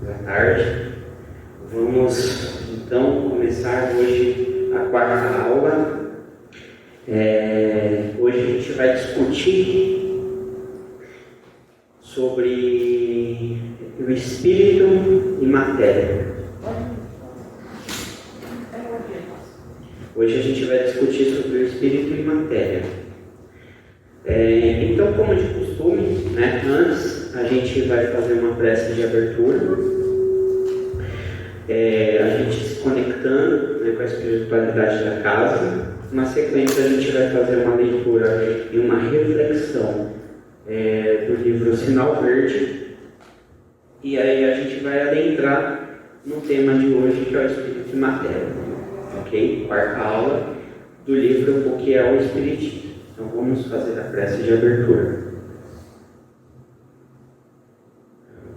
Boa tarde. Vamos então começar hoje a quarta aula. Hoje a gente vai discutir sobre o espírito e matéria. Hoje a gente vai discutir sobre o espírito e matéria. Então, como de costume, antes a gente vai fazer uma prece de abertura, a gente se conectando com a espiritualidade da casa. Na sequência, a gente vai fazer uma leitura e uma reflexão do livro Sinal Verde, e aí a gente vai adentrar no tema de hoje, que é o espírito e matéria. Ok? Quarta aula do livro O que é o Espiritismo. Então vamos fazer a prece de abertura.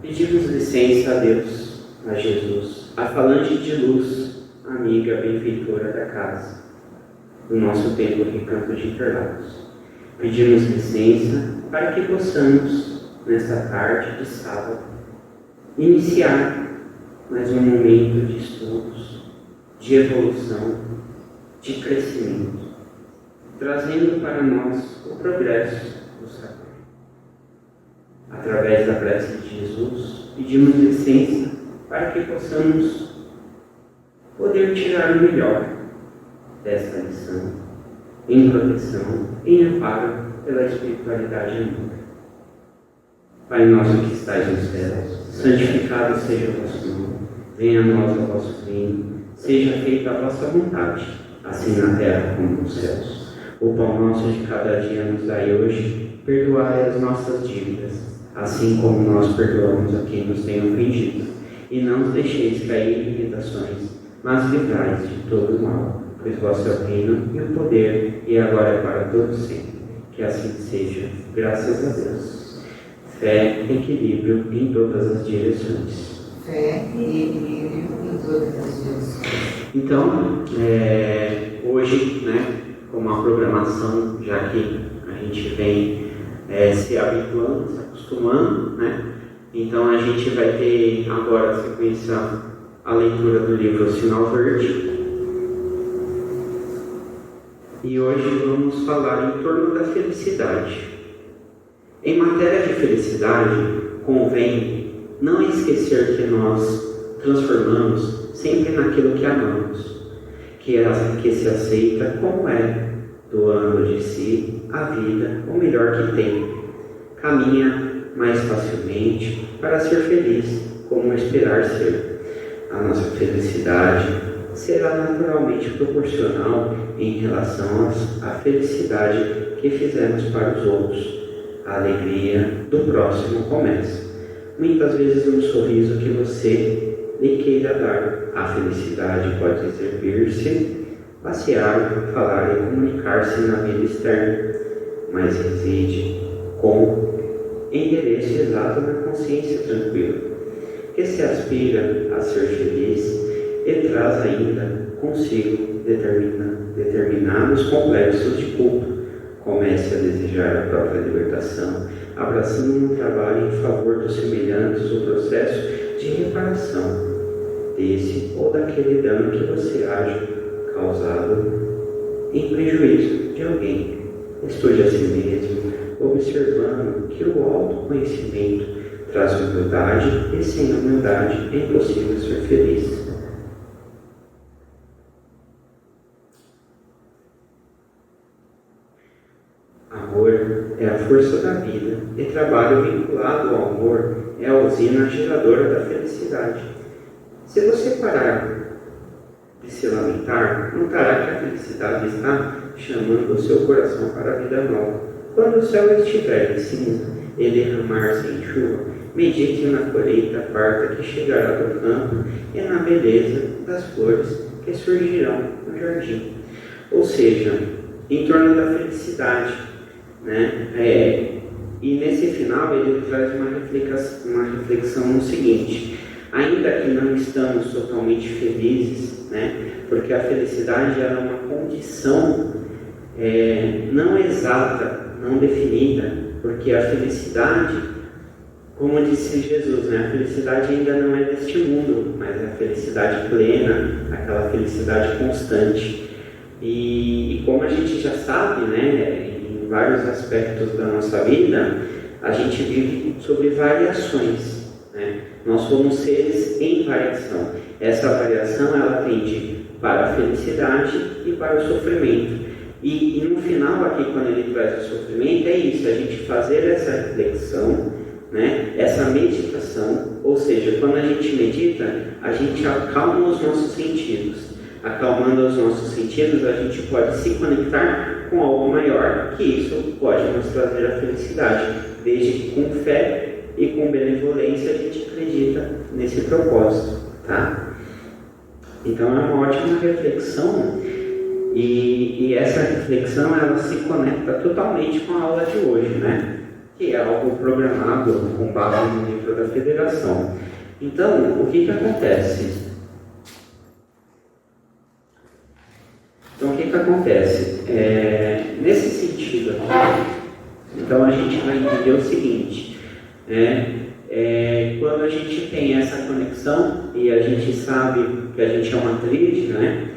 Pedimos licença a Deus, a Jesus, a falante de luz, amiga benfeitora da casa, do nosso templo Recanto de Interlagos. Pedimos licença para que possamos, nesta tarde de sábado, iniciar mais um momento de estudos, de evolução, de crescimento, trazendo para nós o progresso do saber. Através da prece de Jesus, pedimos licença para que possamos poder tirar o melhor desta lição, em proteção, em amparo pela espiritualidade amiga. Pai nosso que estais nos céus, santificado seja o vosso nome, venha a nós o vosso reino, seja feita a vossa vontade, assim na terra como nos céus. O pão nosso de cada dia nos dai hoje, perdoai as nossas dívidas, assim como nós perdoamos a quem nos tem ofendido. E não nos deixeis cair em tentações, mas livrai-nos de todo mal, pois vosso é o reino e o poder, e agora é para todos sempre. Que assim seja, graças a Deus. Fé e equilíbrio em todas as direções. Fé e equilíbrio em todas as direções. Então, hoje, como a programação, já que a gente vem se habituando, se acostumando, então a gente vai ter agora a sequência, a leitura do livro Sinal Verde. E hoje vamos falar em torno da felicidade. Em matéria de felicidade, convém não esquecer que nós transformamos sempre naquilo que amamos, que se aceita como é, doando de si a vida, o melhor que tem. Caminha mais facilmente para ser feliz, como esperar ser. A nossa felicidade será naturalmente proporcional em relação à felicidade que fizemos para os outros. A alegria do próximo começa. Muitas vezes um sorriso que você lhe queira dar. A felicidade pode exibir-se, passear, falar e comunicar-se na vida externa, mas reside com endereço exato na consciência tranquila, que se aspira a ser feliz e traz ainda consigo determinados complexos de culpa. Comece a desejar a própria libertação, abraçando um trabalho em favor dos semelhantes, o processo de reparação desse ou daquele dano que você haja causado em prejuízo de alguém. Estude a si mesmo, observando que o autoconhecimento traz humildade e sem humildade é impossível ser feliz. Amor é a força da vida e trabalho vinculado ao amor é a usina geradora da felicidade. Se você parar de se lamentar, notará que a felicidade está chamando o seu coração para a vida nova. Quando o céu estiver em cinza e derramar-se em chuva, medite na colheita farta que chegará do campo e na beleza das flores que surgirão no jardim. Ou seja, em torno da felicidade, e nesse final ele traz uma reflexão no seguinte: ainda que não estamos totalmente felizes, porque a felicidade é uma condição não exata, não definida, porque a felicidade, como disse Jesus, né, a felicidade ainda não é deste mundo, mas é a felicidade plena, aquela felicidade constante. E como a gente já sabe, né, em vários aspectos da nossa vida, a gente vive sobre variações, né? Nós somos seres em variação. Essa variação, ela tende para a felicidade e para o sofrimento. E no final aqui, quando ele traz o sofrimento, é isso, a gente fazer essa reflexão, né? Essa meditação, ou seja, quando a gente medita, a gente acalma os nossos sentidos. Acalmando os nossos sentidos, a gente pode se conectar com algo maior, que isso pode nos trazer a felicidade, desde que com fé e com benevolência a gente acredita nesse propósito, tá? Então é uma ótima reflexão, e essa reflexão ela se conecta totalmente com a aula de hoje, né? Que é algo programado com base no livro da Federação. Então, o que acontece? Nesse sentido aqui, então a gente vai entender o seguinte, quando a gente tem essa conexão e a gente sabe que a gente é uma tríade, né?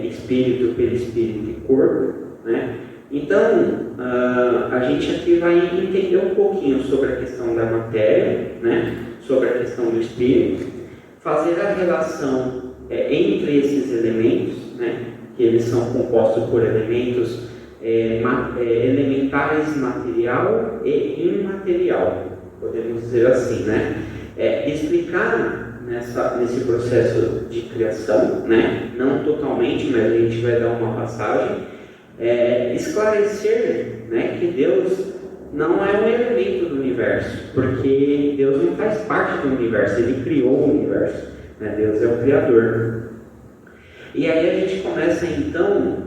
Espírito, perispírito e corpo, né? Então, a gente aqui vai entender um pouquinho sobre a questão da matéria, né? Sobre a questão do espírito, fazer a relação entre esses elementos, né? Que eles são compostos por elementos elementares material e imaterial, podemos dizer assim, né? Explicar nesse processo de criação, né? Não totalmente, mas a gente vai dar uma passagem, esclarecer, né, que Deus não é um elemento do universo, porque Deus não faz parte do universo, Ele criou o universo, né? Deus é o Criador. E aí a gente começa então,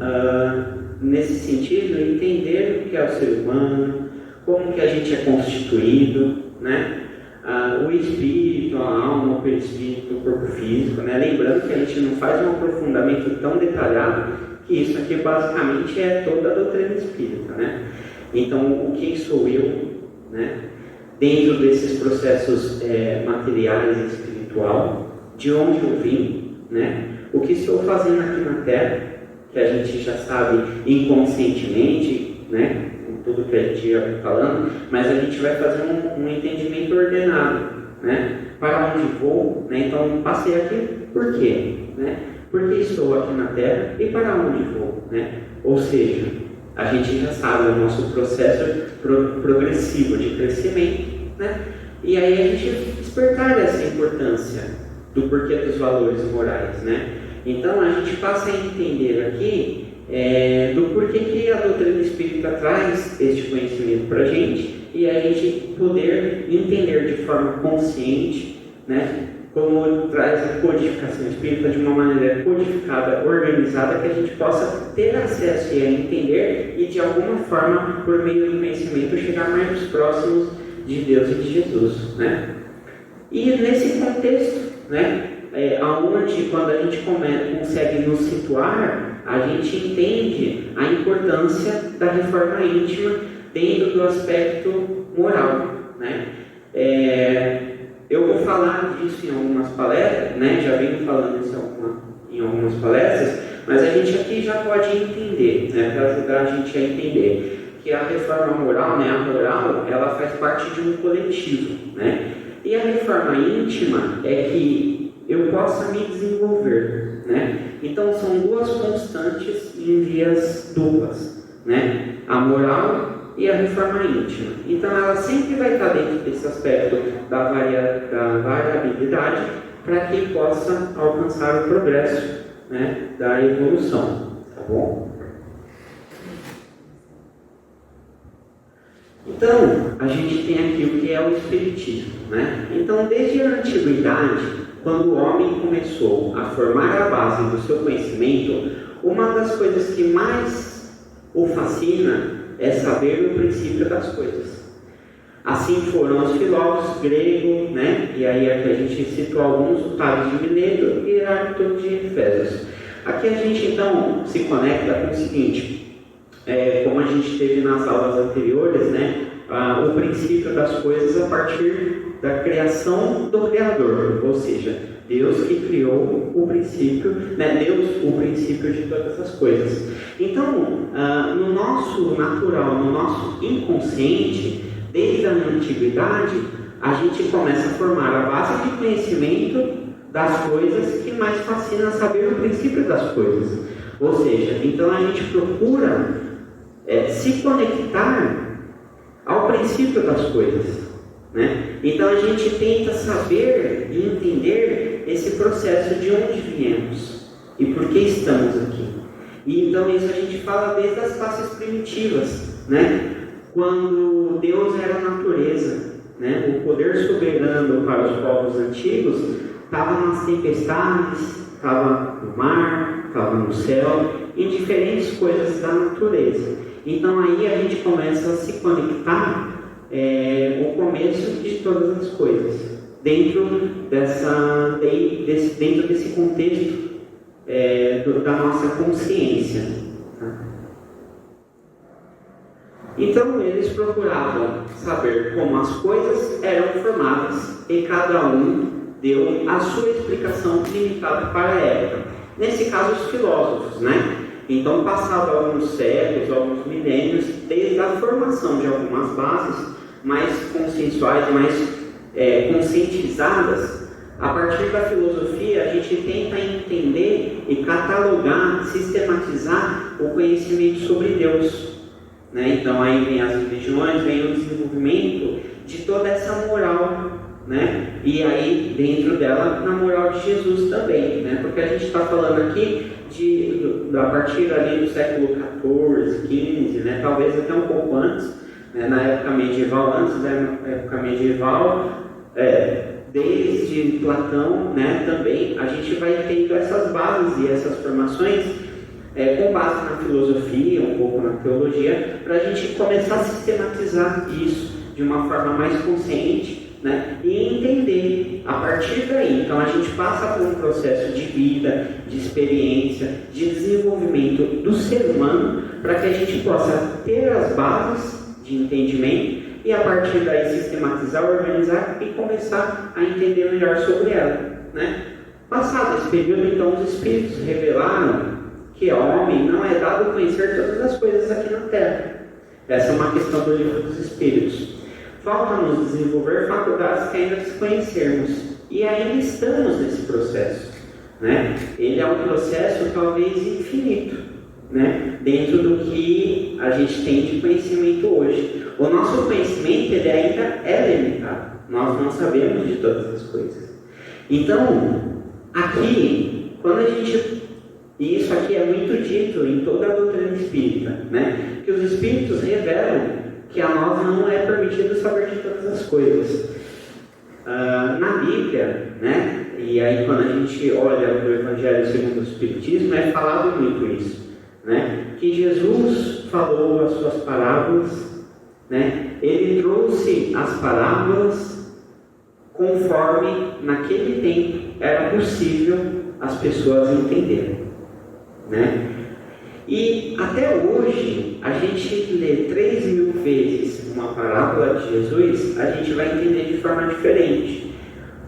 nesse sentido, a entender o que é o ser humano, como que a gente é constituído, né? O espírito, a alma, o perispírito, o corpo físico, né? Lembrando que a gente não faz um aprofundamento tão detalhado, que isso aqui basicamente é toda a doutrina espírita, né? Então, o quem sou eu, né? Dentro desses processos materiais e espiritual, de onde eu vim, né? O que estou fazendo aqui na Terra, que a gente já sabe inconscientemente, né? Com tudo que a gente já vai falando, mas a gente vai fazer um entendimento ordenado, né? Para onde vou, né? Então, passei aqui por quê, né? Porque estou aqui na Terra e para onde vou, né? Ou seja, a gente já sabe o nosso processo progressivo de crescimento, né? E aí a gente despertar essa importância do porquê dos valores morais, né? Então a gente passa a entender aqui do porquê que a doutrina espírita traz este conhecimento para a gente e a gente poder entender de forma consciente, né? Como traz a codificação espírita de uma maneira codificada, organizada, que a gente possa ter acesso e a entender e de alguma forma, por meio do conhecimento, chegar mais próximos de Deus e de Jesus, né? E nesse contexto, né, aonde quando a gente consegue nos situar, a gente entende a importância da reforma íntima dentro do aspecto moral, né? Eu vou falar disso em algumas palestras, né? Já venho falando isso em algumas palestras, mas a gente aqui já pode entender, né? Para ajudar a gente a entender que a reforma moral, né? A moral, ela faz parte de um coletivo, né? E a reforma íntima é que eu possa me desenvolver, né? Então são duas constantes em vias duplas, né? A moral e a reforma íntima. Então ela sempre vai estar dentro desse aspecto da variabilidade para que possa alcançar o progresso, né, da evolução, tá bom? Então, a gente tem aqui o que é o espiritismo, né? Então, desde a antiguidade, quando o homem começou a formar a base do seu conhecimento, uma das coisas que mais o fascina é saber o princípio das coisas. Assim foram os filósofos gregos, né? E aí aqui a gente citou alguns, o Tales de Mileto e Heráclito de Efésios. Aqui a gente então se conecta com o seguinte: como a gente teve nas aulas anteriores, né, o princípio das coisas a partir da criação do Criador, ou seja, Deus que criou o princípio, né, Deus o princípio de todas as coisas. Então, no nosso natural, no nosso inconsciente, desde a antiguidade, a gente começa a formar a base de conhecimento das coisas que mais fascina saber o princípio das coisas. Ou seja, então a gente procura se conectar ao princípio das coisas, né? Então a gente tenta saber e entender esse processo de onde viemos e por que estamos aqui. E então isso a gente fala desde as fases primitivas, né? Quando Deus era a natureza, né? O poder soberano para os povos antigos estava nas tempestades, estava no mar, estava no céu, em diferentes coisas da natureza. Então aí a gente começa a se conectar o começo de todas as coisas, dentro desse contexto da nossa consciência. Tá? Então eles procuravam saber como as coisas eram formadas e cada um deu a sua explicação limitada para a época. Nesse caso, os filósofos, né? Então, passado alguns séculos, alguns milênios, desde a formação de algumas bases mais consensuais, mais conscientizadas, a partir da filosofia, a gente tenta entender e catalogar, sistematizar o conhecimento sobre Deus. Né? Então, aí vem as religiões, vem o desenvolvimento de toda essa moral, né? E aí, dentro dela, na moral de Jesus também, né? Porque a gente está falando aqui a partir ali do século XIV, XV, né? Talvez até um pouco antes, né? Na época medieval, antes da época medieval, desde Platão, né? Também a gente vai tendo essas bases e essas formações com base na filosofia, um pouco na teologia, para a gente começar a sistematizar isso de uma forma mais consciente, né? E entender a partir daí. Então a gente passa por um processo de vida, de experiência, de desenvolvimento do ser humano, para que a gente possa ter as bases de entendimento e a partir daí sistematizar, organizar e começar a entender melhor sobre ela, né? Passado esse período, então, os Espíritos revelaram que ao homem não é dado conhecer todas as coisas aqui na Terra. Essa é uma questão do Livro dos Espíritos. Falta-nos desenvolver faculdades que ainda desconhecermos. E ainda estamos nesse processo, né? Ele é um processo talvez infinito, né? Dentro do que a gente tem de conhecimento hoje. O nosso conhecimento ele ainda é limitado. Nós não sabemos de todas as coisas. Então, aqui, quando a gente... E isso aqui é muito dito em toda a doutrina espírita, né? Que os espíritos revelam que a nós não é permitido saber de todas as coisas. Na Bíblia, né? E aí quando a gente olha o Evangelho segundo o Espiritismo, é falado muito isso, né? Que Jesus falou as suas parábolas, né? Ele trouxe as parábolas conforme naquele tempo era possível as pessoas entenderem, né? E até hoje, a gente lê 3.000 vezes uma parábola de Jesus, a gente vai entender de forma diferente.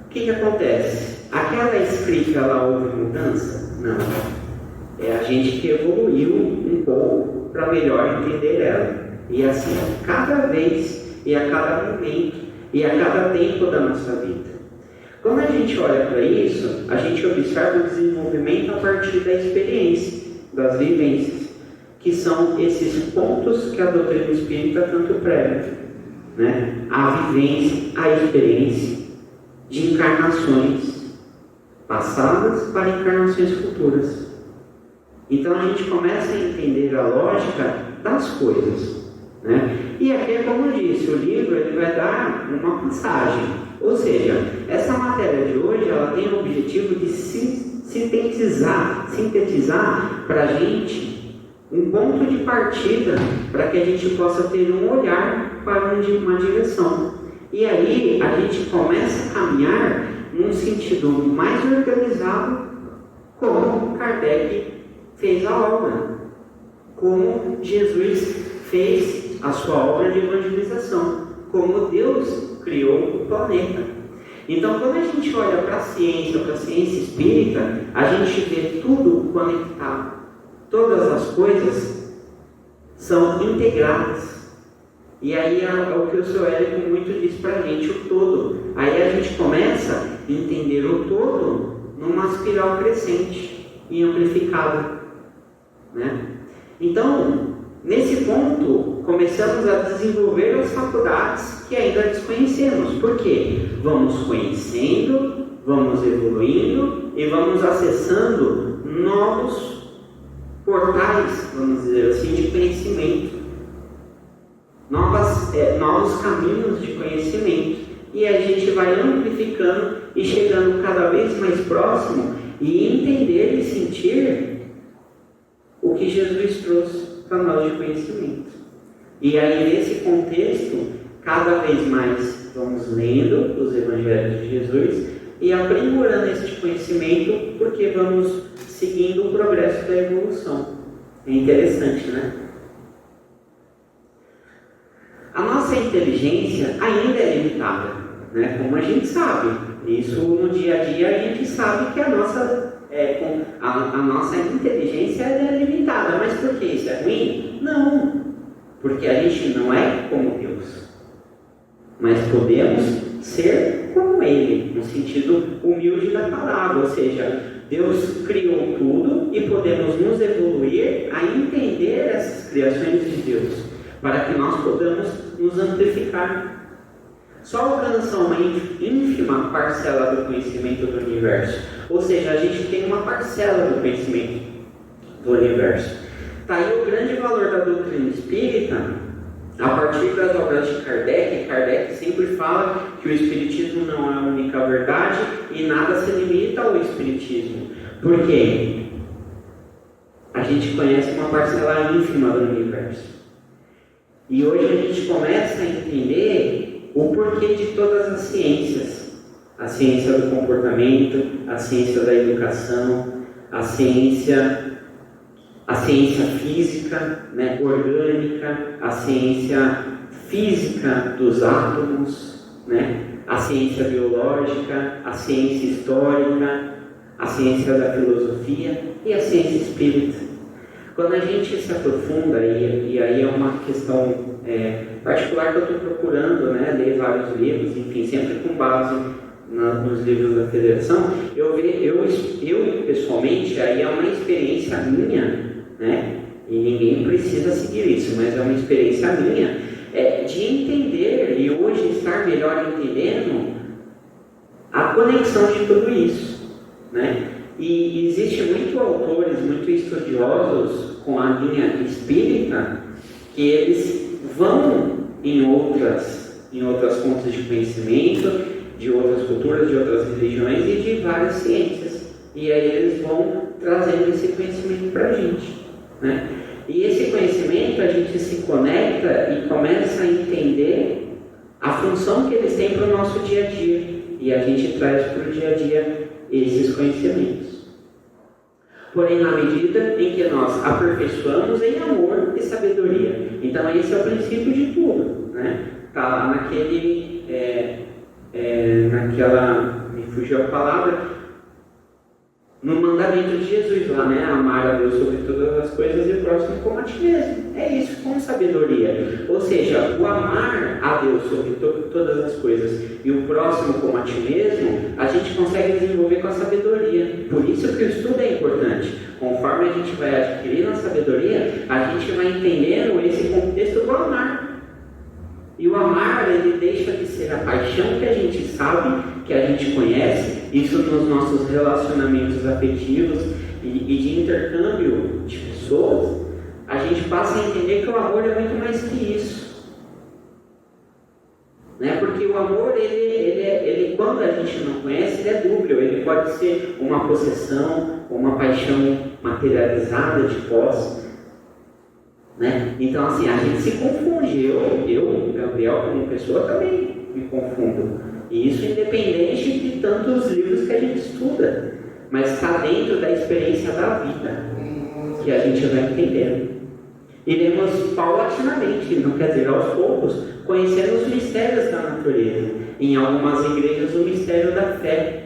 O que acontece? Aquela escrita lá houve mudança? Não. É a gente que evoluiu um pouco para melhor entender ela. E assim, cada vez, e a cada momento, e a cada tempo da nossa vida. Quando a gente olha para isso, a gente observa o desenvolvimento a partir da experiência, das vivências, que são esses pontos que a doutrina espírita tanto prega, né? A vivência, a experiência de encarnações passadas para encarnações futuras. Então a gente começa a entender a lógica das coisas, né? E aqui é como eu disse, o livro ele vai dar uma passagem, ou seja, essa matéria de hoje ela tem o objetivo de sintetizar para a gente um ponto de partida para que a gente possa ter um olhar para uma direção. E aí a gente começa a caminhar num sentido mais organizado, como Kardec fez a obra. como Jesus fez a sua obra de evangelização, como Deus criou o planeta. Então, quando a gente olha para a ciência espírita, a gente vê tudo conectado. Todas as coisas são integradas. E aí é o que o seu Érico muito diz para a gente, o todo. Aí a gente começa a entender o todo numa espiral crescente e amplificada, né? Então, nesse ponto, começamos a desenvolver as faculdades que ainda desconhecemos. Por quê? Vamos conhecendo, vamos evoluindo e vamos acessando novos portais, vamos dizer assim, de conhecimento. Novos caminhos de conhecimento, e a gente vai amplificando e chegando cada vez mais próximo e entender e sentir o que Jesus trouxe para nós de conhecimento. E aí, nesse contexto, cada vez mais vamos lendo os Evangelhos de Jesus e aprimorando esse conhecimento, porque vamos seguindo o progresso da evolução. É interessante, né? A nossa inteligência ainda é limitada, né? Como a gente sabe. Isso no dia a dia a gente sabe que a nossa inteligência é limitada. Mas por que isso é ruim? Não. Porque a gente não é como Deus. Mas podemos ser como Ele, no sentido humilde da palavra. Ou seja, Deus criou tudo e podemos nos evoluir a entender essas criações de Deus, para que nós podamos nos amplificar. Só alcança uma ínfima parcela do conhecimento do universo. Ou seja, a gente tem uma parcela do conhecimento do universo. Está aí o grande valor da doutrina espírita, a partir das obras de Kardec. Kardec sempre fala que o espiritismo não é a única verdade e nada se limita ao espiritismo. Por quê? A gente conhece uma parcela ínfima do universo. E hoje a gente começa a entender o porquê de todas as ciências. A ciência do comportamento, a ciência da educação, a ciência física, né, orgânica, a ciência física dos átomos, né, a ciência biológica, a ciência histórica, a ciência da filosofia e a ciência espírita. Quando a gente se aprofunda, e aí é uma questão particular que eu estou procurando, né, ler vários livros, enfim, sempre com base nos livros da Federação, eu pessoalmente, aí é uma experiência minha, né, e ninguém precisa seguir isso, mas é uma experiência minha, de entender e hoje estar melhor entendendo a conexão de tudo isso, né? E existe muitos autores, muito estudiosos com a linha espírita, que eles vão em outras fontes de conhecimento, de outras culturas, de outras religiões e de várias ciências. E aí eles vão trazendo esse conhecimento para a gente, né? E esse conhecimento a gente se conecta e começa a entender a função que eles têm para o nosso dia a dia. E a gente traz para o dia a dia esses conhecimentos. Porém, na medida em que nós aperfeiçoamos em amor e sabedoria. Então, esse é o princípio de tudo, né? Está lá me fugiu a palavra, no mandamento de Jesus lá, né? Amar a Deus sobre todas as coisas e o próximo como a ti mesmo. É isso, com sabedoria. Ou seja, o amar a Deus sobre todas as coisas e o próximo como a ti mesmo, a gente consegue desenvolver com a sabedoria. Por isso que o estudo é importante. Conforme a gente vai adquirindo a sabedoria, a gente vai entendendo esse contexto do amar. E o amar, ele deixa de ser a paixão que a gente sabe, que a gente conhece, isso nos nossos relacionamentos afetivos e de intercâmbio de pessoas, a gente passa a entender que o amor é muito mais que isso. Né? Porque o amor, ele quando a gente não conhece, ele é dúbio. Ele pode ser uma possessão, uma paixão materializada de posse. Né? Então, assim, a gente se confunde. Eu, Gabriel, como pessoa, também me confundo. E isso independente de tantos livros que a gente estuda. Mas está dentro da experiência da vida que a gente vai entendendo. iremos paulatinamente, não quer dizer aos poucos, conhecendo os mistérios da natureza. Em algumas igrejas, o mistério da fé.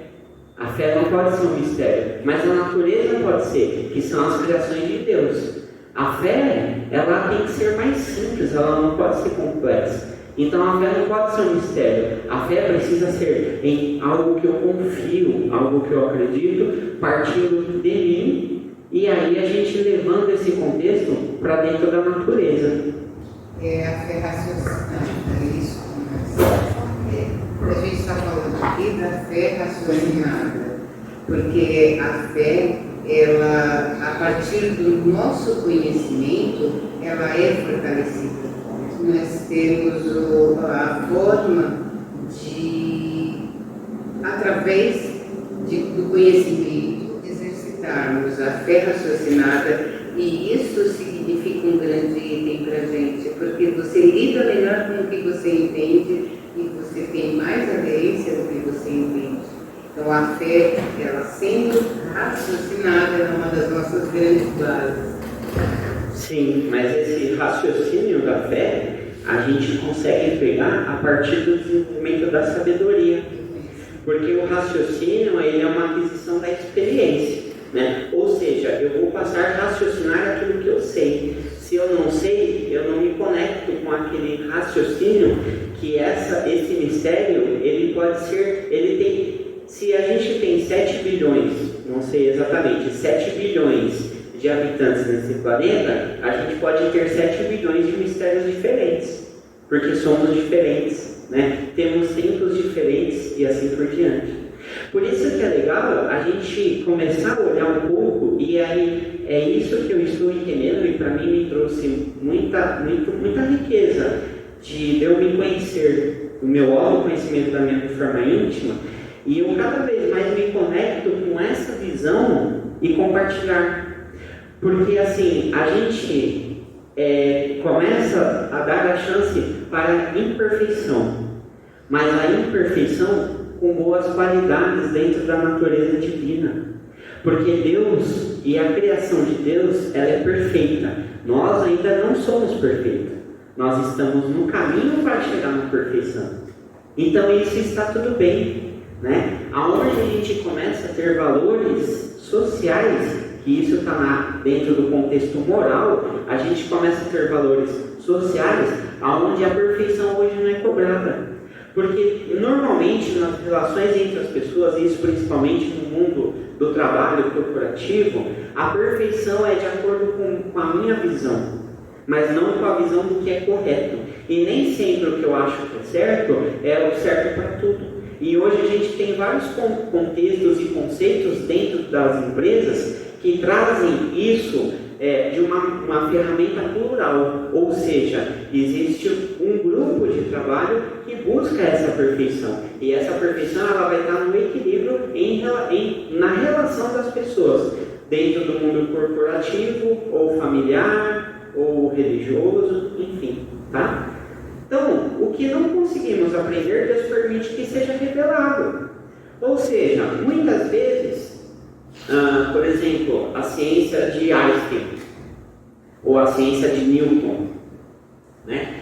A fé não pode ser um mistério, mas a natureza pode ser, que são as criações de Deus. A fé, ela tem que ser mais simples, ela não pode ser complexa. Então a fé não pode ser um mistério. A fé precisa ser em algo que eu confio, algo que eu acredito, partindo de mim, e aí a gente levando esse contexto para dentro da natureza. A fé raciocinada, é isso. A gente está falando aqui da fé raciocinada, porque a fé, ela, a partir do nosso conhecimento, ela é fortalecida. Nós temos a forma de, através do conhecimento, exercitarmos a fé raciocinada, e isso significa um grande item para a gente, porque você lida melhor com o que você entende e você tem mais aderência do que você entende. Então a fé, ela sendo raciocinada, é uma das nossas grandes bases. Sim, mas esse raciocínio da fé a gente consegue pegar a partir do desenvolvimento da sabedoria, porque o raciocínio ele é uma aquisição da experiência, né? Ou seja, eu vou passar a raciocinar aquilo que eu sei. Se eu não sei, eu não me conecto com aquele raciocínio, que esse mistério, ele pode ser, se a gente tem 7 bilhões, não sei exatamente, 7 bilhões de habitantes nesse planeta, a gente pode ter 7 bilhões de mistérios diferentes, porque somos diferentes, né? Temos tempos diferentes e assim por diante. Por isso que é legal a gente começar a olhar um pouco, e aí é isso que eu estou entendendo, e para mim me trouxe muita riqueza de eu me conhecer, o meu autoconhecimento da minha forma íntima, e eu cada vez mais me conecto com essa visão e compartilhar. Porque assim, a gente começa a dar a chance para a imperfeição, mas a imperfeição com boas qualidades dentro da natureza divina. Porque Deus e a criação de Deus, ela é perfeita. Nós ainda não somos perfeitos. Nós estamos no caminho para chegar na perfeição. Então isso está tudo bem, né? Aonde a gente começa a ter valores sociais, que isso está dentro do contexto moral, a gente começa a ter valores sociais, aonde a perfeição hoje não é cobrada. Porque normalmente nas relações entre as pessoas, e isso principalmente no mundo do trabalho corporativo, a perfeição é de acordo com a minha visão, mas não com a visão do que é correto. E nem sempre o que eu acho que é o certo para tudo. E hoje a gente tem vários contextos e conceitos dentro das empresas que trazem isso de uma ferramenta plural, ou seja, existe um grupo de trabalho que busca essa perfeição, e essa perfeição ela vai estar no equilíbrio na relação das pessoas, dentro do mundo corporativo, ou familiar, ou religioso, enfim, tá? Então, o que não conseguimos aprender, Deus permite que seja revelado. Ou seja, muitas vezes, por exemplo, a ciência de Einstein, ou a ciência de Newton, né?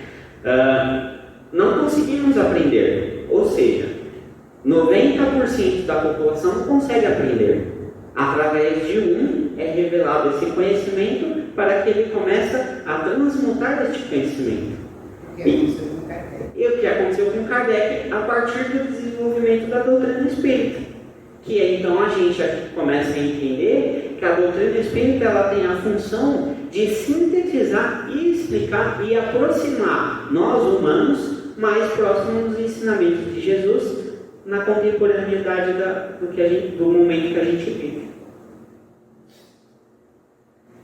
Não conseguimos aprender. Ou seja, 90% da população não consegue aprender. Através de é revelado esse conhecimento para que ele comece a transmutar este conhecimento. E o que aconteceu com Kardec a partir do desenvolvimento da doutrina espírita, que é, então a gente aqui começa a entender que a doutrina espírita ela tem a função de sintetizar e explicar e aproximar nós humanos mais próximos dos ensinamentos de Jesus na contemporaneidade do momento que a gente vive.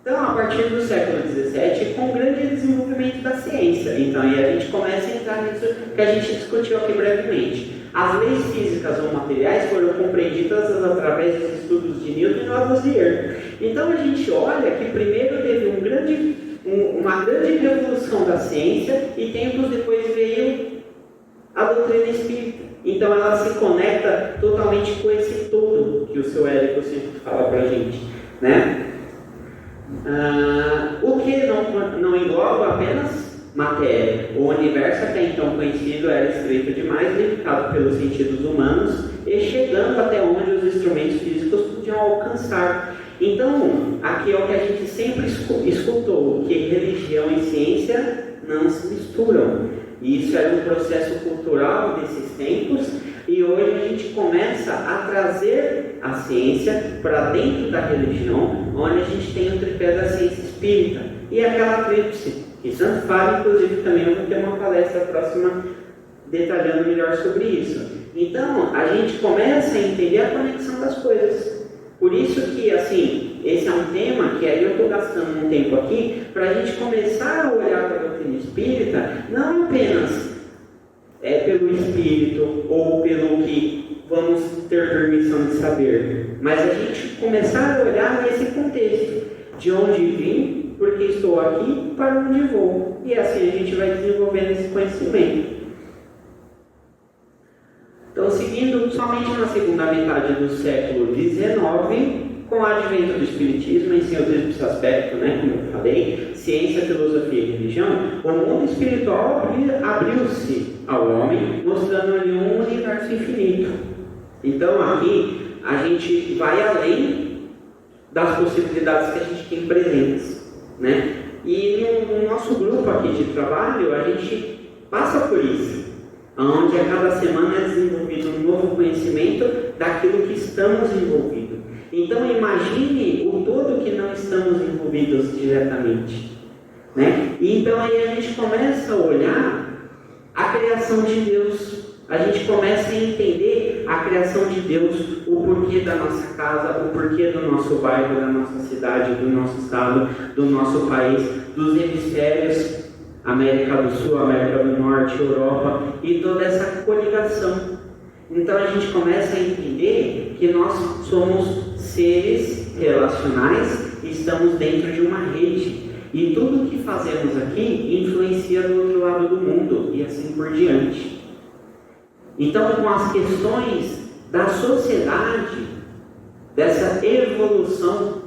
Então, a partir do século XVII, com o grande desenvolvimento da ciência, então aí a gente começa a entrar nisso que a gente discutiu aqui brevemente. As leis físicas ou materiais foram compreendidas através dos estudos de Newton e Lavoisier. Então a gente olha que primeiro teve uma grande revolução da ciência e tempos depois veio a doutrina espírita. Então ela se conecta totalmente com esse todo que o seu Érico sempre fala pra gente, né? O que não engloba apenas matéria. O universo até então conhecido era estreito demais, limitado pelos sentidos humanos e chegando até onde os instrumentos físicos podiam alcançar. Então, aqui é o que a gente sempre escutou, que religião e ciência não se misturam. Isso era um processo cultural desses tempos, e hoje a gente começa a trazer a ciência para dentro da religião, onde a gente tem o tripé da ciência espírita e aquela tríplice, que Santo fala, inclusive também eu vou ter uma palestra próxima detalhando melhor sobre isso. Então, a gente começa a entender a conexão das coisas. Por isso que, assim, esse é um tema que aí eu estou gastando um tempo aqui para a gente começar a olhar para a doutrina espírita, não apenas pelo espírito ou pelo que vamos ter permissão de saber, mas a gente começar a olhar nesse contexto, de onde vim, porque estou aqui, para onde vou. E assim a gente vai desenvolvendo esse conhecimento. Então, seguindo somente na segunda metade do século XIX, com o advento do Espiritismo em seu tríplice aspecto, como eu falei, ciência, filosofia e religião, o mundo espiritual abriu-se ao homem, mostrando-lhe um universo infinito. Então, aqui, a gente vai além das possibilidades que a gente tem presentes, E no nosso grupo aqui de trabalho, a gente passa por isso, onde a cada semana é desenvolvido um novo conhecimento daquilo que estamos envolvidos. Então imagine o todo que não estamos envolvidos diretamente, E então aí a gente começa a olhar a criação de Deus, a gente começa a entender a criação de Deus, o porquê da nossa casa, o porquê do nosso bairro, da nossa cidade, do nosso estado, do nosso país, dos hemisférios, América do Sul, América do Norte, Europa, e toda essa coligação. Então a gente começa a entender que nós somos seres relacionais e estamos dentro de uma rede. E tudo o que fazemos aqui influencia do outro lado do mundo, e assim por diante. Então, com as questões da sociedade, dessa evolução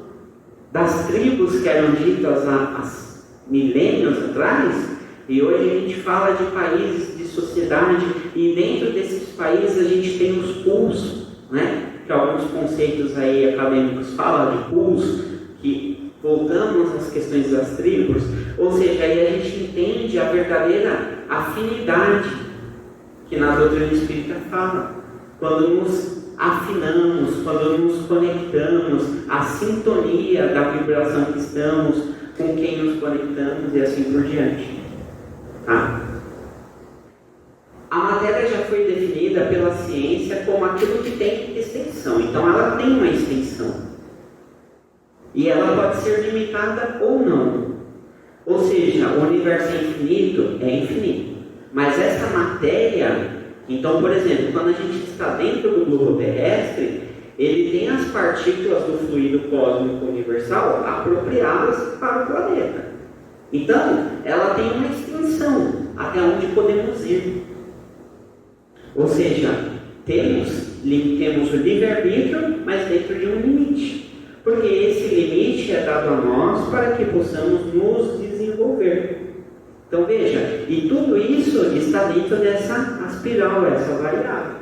das tribos que eram ditas há milênios atrás, e hoje a gente fala de países, de sociedade, e dentro desses países a gente tem os pools, que alguns conceitos aí acadêmicos falam de pools, que voltamos às questões das tribos, ou seja, aí a gente entende a verdadeira afinidade que na doutrina espírita fala, quando nos afinamos, quando nos conectamos, a sintonia da vibração que estamos, com quem nos conectamos e assim por diante. A matéria já foi definida pela ciência como aquilo que tem extensão, então ela tem uma extensão. E ela pode ser limitada ou não. Ou seja, o universo é infinito, mas essa matéria, então, por exemplo, quando a gente está dentro do globo terrestre, ele tem as partículas do fluido cósmico universal apropriadas para o planeta. Então, ela tem uma extensão até onde podemos ir. Ou seja, temos o livre-arbítrio, mas dentro de um limite. Porque esse limite é dado a nós para que possamos nos desenvolver. Então veja, e tudo isso está dentro dessa espiral, essa variável,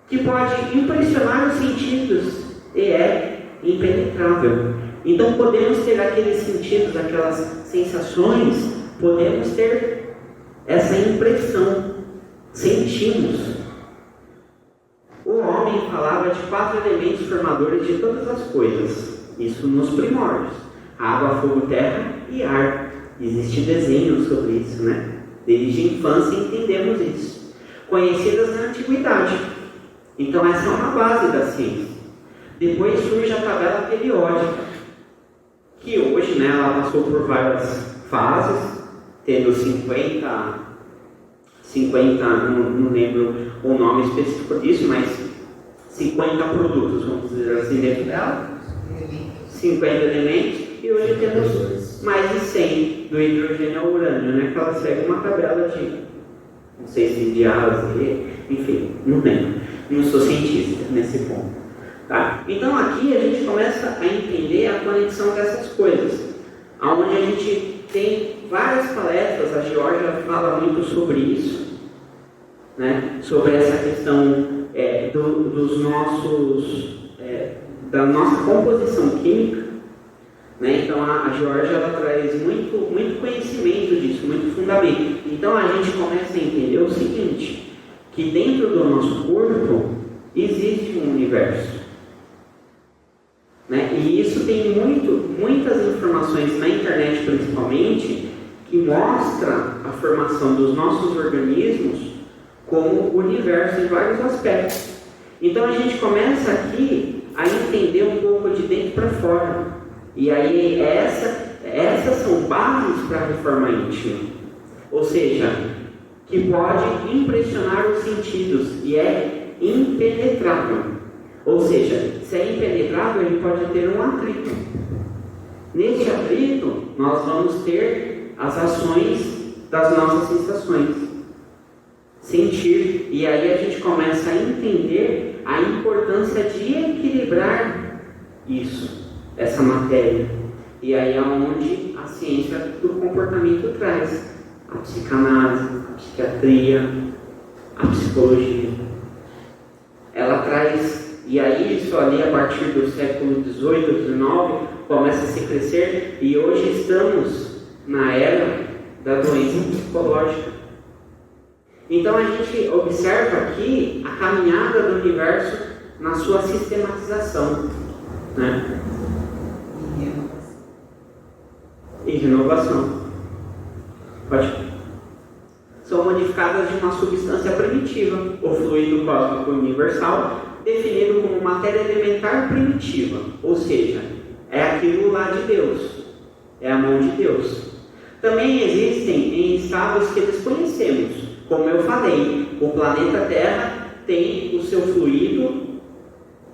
que pode impressionar os sentidos e é impenetrável. Então podemos ter aqueles sentidos, aquelas sensações, podemos ter essa impressão, sentimos. O homem falava de 4 elementos formadores de todas as coisas, isso nos primórdios: água, fogo, terra e ar. Existe desenho sobre isso, Desde a infância entendemos isso, conhecidas na antiguidade. Então essa é uma base da ciência. Depois surge a tabela periódica, que hoje ela passou por várias fases, tendo 50, não lembro o nome específico disso, mas 50 produtos, vamos dizer assim, dentro dela, 50 elementos, e hoje temos mais de 100 do hidrogênio ao urânio, que ela segue uma tabela de, não sei se de A a Z, enfim, não lembro, não sou cientista nesse ponto. Tá? Então aqui a gente começa a entender a conexão dessas coisas, onde a gente tem várias palestras, a Georgia fala muito sobre isso, né? Sobre essa questão dos nossos, da nossa composição química, né? Então a Georgia ela traz muito conhecimento disso, muito fundamento. Então a gente começa a entender o seguinte, que dentro do nosso corpo existe um universo, né? E isso tem muitas informações na internet principalmente, que mostra a formação dos nossos organismos como universo em vários aspectos. Então a gente começa aqui a entender um pouco de dentro para fora. E aí essas são bases para a reforma íntima. Ou seja, que pode impressionar os sentidos e é impenetrável. Ou seja, se é impenetrável, ele pode ter um atrito. Neste atrito, nós vamos ter as ações das nossas sensações. Sentir. E aí a gente começa a entender a importância de equilibrar isso, essa matéria. E aí é onde a ciência do comportamento traz a psicanálise, a psiquiatria, a psicologia. Ela traz, e aí isso ali a partir do século XVIII, XIX, começa a se crescer, e hoje estamos na era da doença psicológica. Então a gente observa aqui a caminhada do universo na sua sistematização, né? E renovação. Pode. São modificadas de uma substância primitiva, o fluido cósmico universal, definido como matéria elementar primitiva, ou seja, é aquilo lá de Deus, é a mão de Deus. Também existem em estados que desconhecemos. Como eu falei, o planeta Terra tem o seu fluido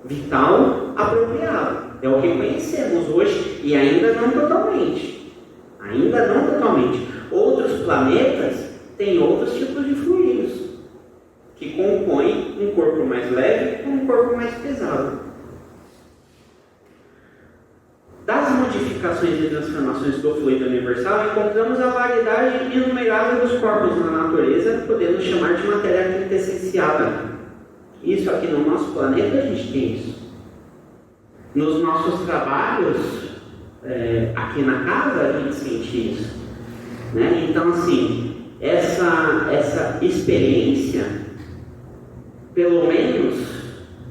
vital apropriado. É o que conhecemos hoje e ainda não totalmente. Ainda não totalmente. Outros planetas têm outros tipos de fluidos que compõem um corpo mais leve com um corpo mais pesado. Das modificações e transformações do fluido universal, encontramos a variedade inumerável dos corpos na natureza, podendo chamar de matéria quintessenciada. Isso aqui no nosso planeta a gente tem isso. Nos nossos trabalhos, aqui na casa, a gente sente isso, né? Então, assim, essa experiência, pelo menos,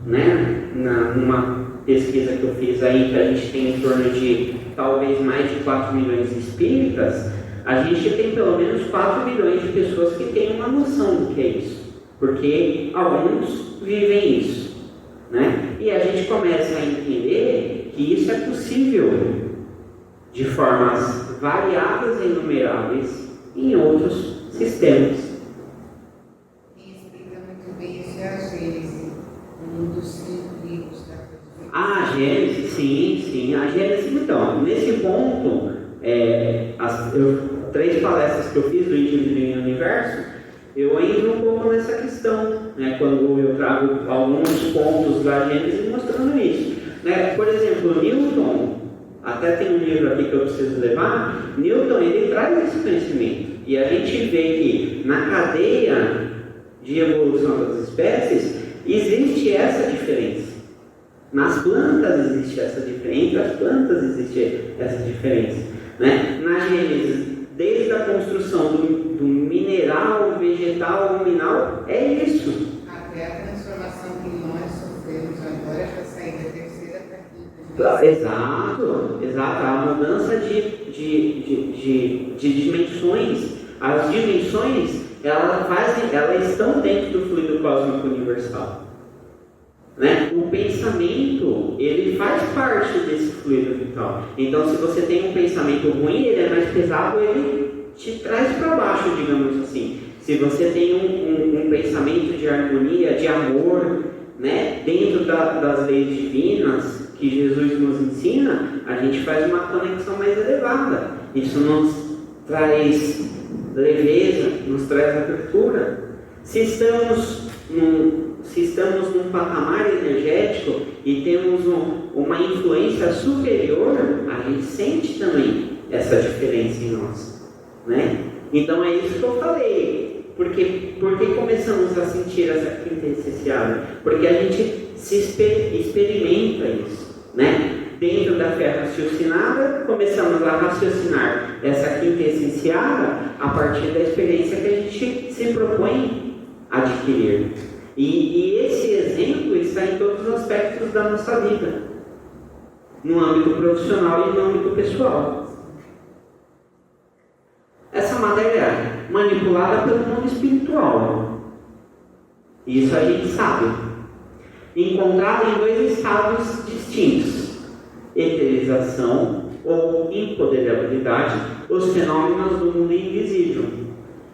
né, numa pesquisa que eu fiz aí, que a gente tem em torno de talvez mais de 4 milhões de espíritas, a gente tem pelo menos 4 milhões de pessoas que têm uma noção do que é isso, porque alguns vivem isso, né? E a gente começa a entender que isso é possível de formas variadas e inumeráveis em outros sistemas. Quem explica muito bem isso é a Gênese, um dos 5 livros da codificação. A Gênese, sim, a Gênese. Então, nesse ponto, 3 palestras que eu fiz do Íntimo e Universo, eu entro um pouco nessa questão, né, quando eu trago alguns pontos da Gênese mostrando isso, né? Por exemplo, Newton, até tem um livro aqui que eu preciso levar. Newton, ele traz esse conhecimento, e a gente vê que na cadeia de evolução das espécies existe essa diferença. Nas plantas existe essa diferença, entre as plantas existe essa diferença, né? Na Gênese, desde a construção do mineral, vegetal, luminal, é isso. Até a transformação que nós sofremos agora para sair da terceira para a quinta. Exato. A mudança de dimensões. As dimensões, elas estão dentro do fluido cósmico universal. Né? O pensamento, ele faz parte desse fluido vital. Então, se você tem um pensamento ruim, ele é mais pesado, ele te traz para baixo, digamos assim. Se você tem um pensamento de harmonia, de amor, né? Dentro das leis divinas que Jesus nos ensina, a gente faz uma conexão mais elevada. Isso nos traz leveza, nos traz abertura. Se se estamos num patamar energético e temos uma influência superior, a gente sente também essa diferença em nós, né? Então é isso que eu falei. Por que começamos a sentir essa quinta essencial? Porque a gente se experimenta isso, né? Dentro da fé raciocinada, começamos a raciocinar essa quinta essencial a partir da experiência que a gente se propõe a adquirir. E esse exemplo está em todos os aspectos da nossa vida, no âmbito profissional e no âmbito pessoal. Essa matéria é manipulada pelo mundo espiritual. Isso a gente sabe. Encontrada em dois estados distintos: eterização ou empoderabilidade, os fenômenos do mundo invisível.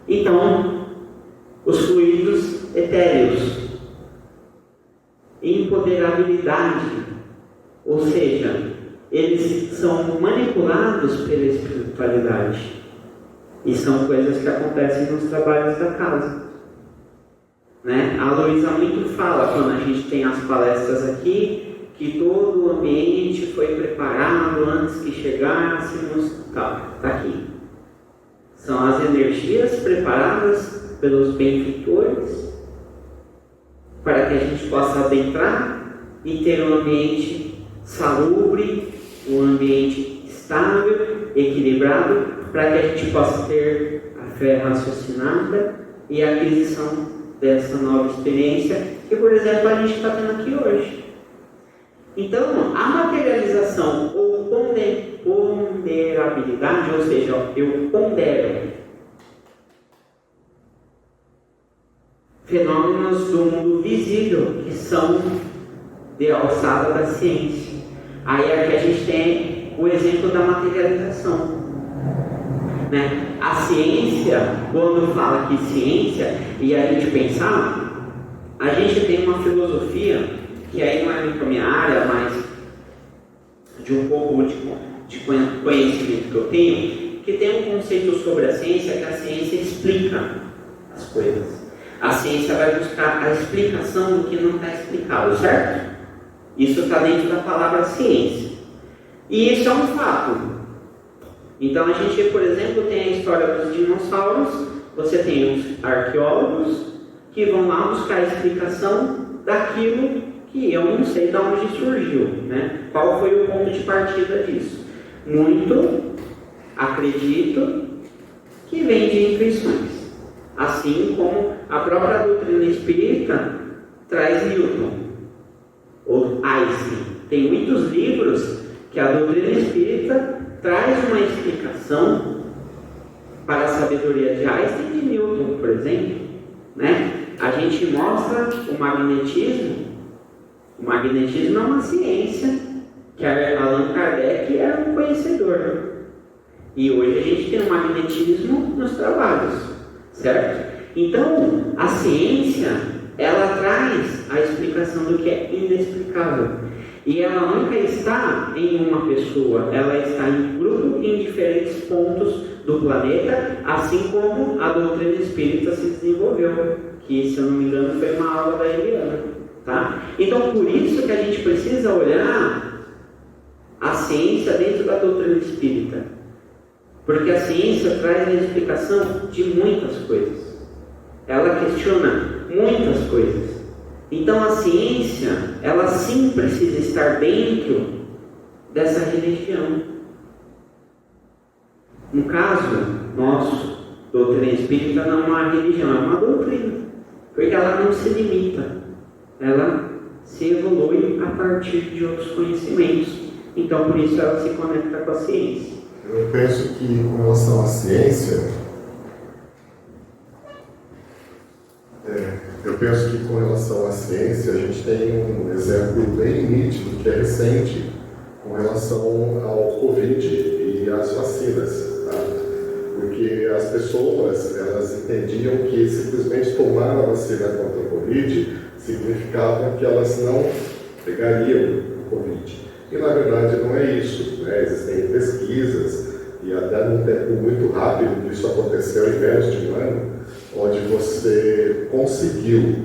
Então, os fluidos etéreos, empoderabilidade, ou seja, eles são manipulados pela espiritualidade. E são coisas que acontecem nos trabalhos da casa, né? A Luísa muito fala, quando a gente tem as palestras aqui, que todo o ambiente foi preparado antes que chegássemos, tá aqui. São as energias preparadas pelos benfeitores para que a gente possa adentrar e ter um ambiente salubre, um ambiente estável, equilibrado, para que a gente possa ter a fé raciocinada e a aquisição dessa nova experiência que, por exemplo, a gente está tendo aqui hoje. Então, a materialização ou ponderabilidade, ou seja, eu pondero fenômenos do mundo visível que são de alçada da ciência. Aí aqui a gente tem o exemplo da materialização, né? A ciência, quando fala que ciência e a gente pensar, a gente tem uma filosofia que aí não é muito a minha área, mas de um pouco de conhecimento que eu tenho, que tem um conceito sobre a ciência, que a ciência explica as coisas. A ciência vai buscar a explicação do que não está explicado, certo? Isso está dentro da palavra ciência. E isso é um fato. Então a gente, por exemplo, tem a história dos dinossauros, você tem os arqueólogos que vão lá buscar a explicação daquilo que eu não sei de onde surgiu, né? Qual foi o ponto de partida disso? Muito, acredito, que vem de intuições. Assim como a própria doutrina espírita traz Newton, ou Einstein. Tem muitos livros que a doutrina espírita traz uma explicação para a sabedoria de Einstein e de Newton, por exemplo, né? A gente mostra o magnetismo. O magnetismo é uma ciência que Allan Kardec era um conhecedor. E hoje a gente tem o magnetismo nos trabalhos, certo? Então, a ciência, ela traz a explicação do que é inexplicável. E ela nunca está em uma pessoa, ela está em grupo em diferentes pontos do planeta, assim como a doutrina espírita se desenvolveu, que, se eu não me engano, foi uma aula da Eliana, tá? Então, por isso que a gente precisa olhar a ciência dentro da doutrina espírita, porque a ciência traz a explicação de muitas coisas, ela questiona muitas coisas. Então a ciência, ela sim precisa estar dentro dessa religião. No caso nosso, doutrina espírita não é uma religião, é uma doutrina, porque ela não se limita, ela se evolui a partir de outros conhecimentos. Então por isso ela se conecta com a ciência. Eu penso que com relação à ciência, a gente tem um exemplo bem nítido, que é recente, com relação ao Covid e às vacinas, tá? Porque as pessoas, elas entendiam que simplesmente tomar a vacina contra o Covid significava que elas não pegariam o Covid. E na verdade não é isso, né? Existem pesquisas, e até num tempo muito rápido, isso aconteceu em menos de um ano, onde você conseguiu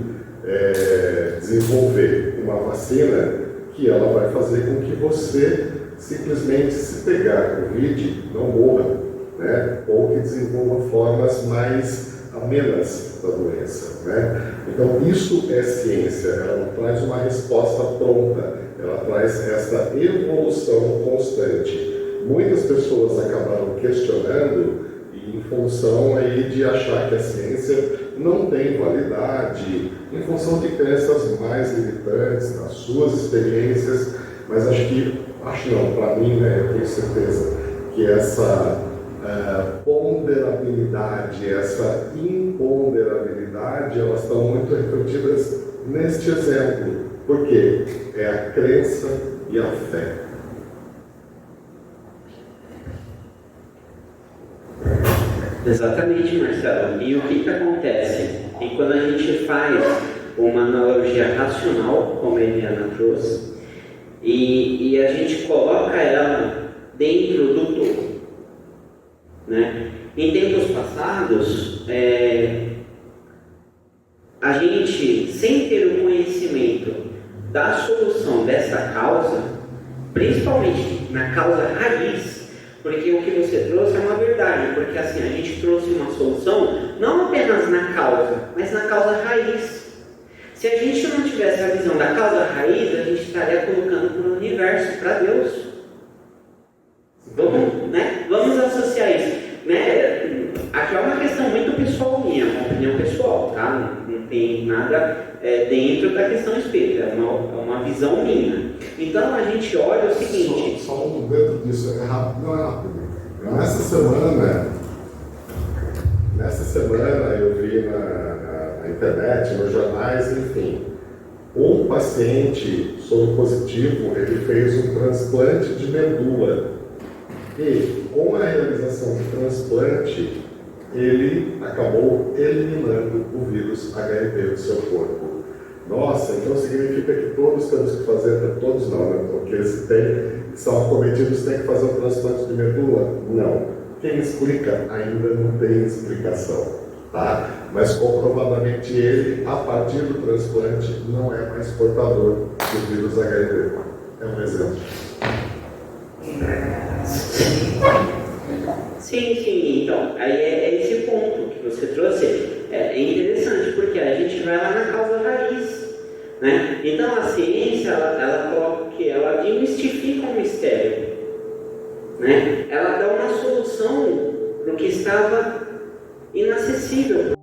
desenvolver uma vacina que ela vai fazer com que você simplesmente, se pegar Covid, não morra, né? Ou que desenvolva formas mais amenas da doença, né? Então, isso é ciência, ela não traz uma resposta pronta, ela traz essa evolução constante. Muitas pessoas acabaram questionando em função aí de achar que a ciência não tem validade, em função de crenças mais limitantes nas suas experiências, mas para mim, né, eu tenho certeza que essa ponderabilidade, essa imponderabilidade, elas estão muito refletidas neste exemplo. Por quê? É a crença e a fé. Exatamente, Marcelo. E o que acontece? E quando a gente faz uma analogia racional, como a Eliana trouxe, e a gente coloca ela dentro do todo, né? Em tempos passados, a gente, sem ter o conhecimento da solução dessa causa, principalmente na causa raiz, porque o que você trouxe é uma verdade, porque assim, a gente trouxe uma solução não apenas na causa, mas na causa raiz. Se a gente não tivesse a visão da causa raiz, a gente estaria colocando para o universo, para Deus. Vamos associar isso. Né? Aqui é uma questão muito pessoal minha, uma opinião pessoal, tá? Não tem nada dentro da questão espírita, é uma visão minha. Então a gente olha o seguinte. Só dentro disso, é rápido. Nessa semana eu vi na internet, nos jornais, enfim, um paciente soro positivo, ele fez um transplante de medula. E com a realização do transplante, ele acabou eliminando o vírus HIV do seu corpo. Nossa, então significa que todos temos que fazer, todos não, né? Porque que são acometidos têm que fazer um transplante de medula? Não. Quem explica ainda não tem explicação, tá? Mas comprovadamente ele, a partir do transplante, não é mais portador do vírus HIV. É um exemplo. Sim, então, aí é esse ponto que você trouxe. É interessante, porque a gente vai lá na causa raiz, né? Então a ciência, ela coloca o quê? Ela desmistifica um mistério, né? Ela dá uma solução para o que estava inacessível